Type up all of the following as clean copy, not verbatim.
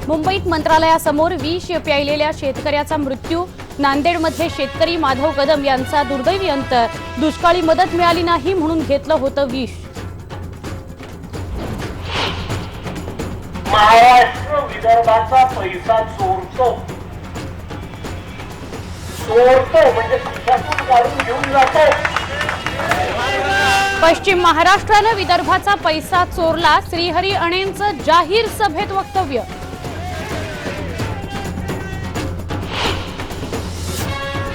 मुंबईत मंत्रालयासमोर विष प्यायलेल्या शेतकऱ्याचा मृत्यू। नांदेडमध्ये शेतकरी माधव कदम यांचा दुर्दैवी अंत। दुष्काळी मदत मिळाली नाही म्हणून घेतलं होतं विष। महाराष्ट्र विदर्भाचा पैसा चोरतो म्हणजे खिशातून काढून घेऊन जातो। पश्चिम महाराष्ट्राने विदर्भाचा पैसा चोरला। श्रीहरी अणेंचं जाहीर सभेत वक्तव्य।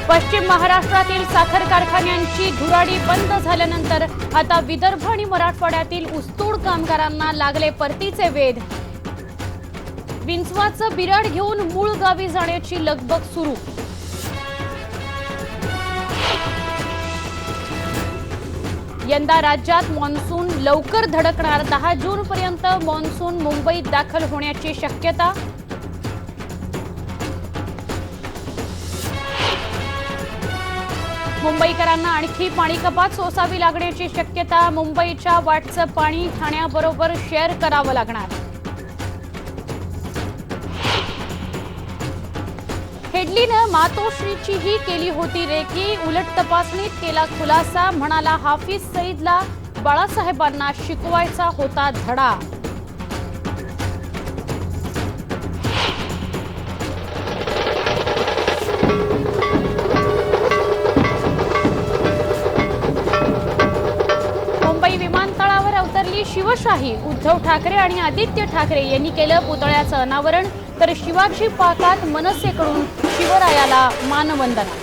पश्चिम महाराष्ट्रातील साखर कारखान्यांची धुराडी बंद झाल्यानंतर आता विदर्भ आणि मराठवाड्यातील ऊसतोड कामगारांना लागले परतीचे वेध। विंचवाचं बिराड घेऊन मूळ गावी जाण्याची लगबग सुरू। यंदा राज्यात मान्सून लवकर धडकणार। 10 जून पर्यंत मान्सून मुंबईत दाखल होण्याची शक्यता। मुंबईकरांना आणखी पाणी कपात सोसावी लागण्याची शक्यता। मुंबईच्या वाटचं पाणी ठाण्याबरोबर शेअर करावं लागणार। हेडलीनं मातोश्रीचीही केली होती रेकी। उलट तपासणीत केला खुलासा। म्हणाला हाफिज सईदला बाळासाहेबांना शिकवायचा होता धडा। मुंबई विमानतळावर अवतरली शिवशाही। उद्धव ठाकरे आणि आदित्य ठाकरे यांनी केलं पुतळ्याचं अनावरण, तर शिवाजी पार्कात मनसेकडून शिवरायाला मानवंदना।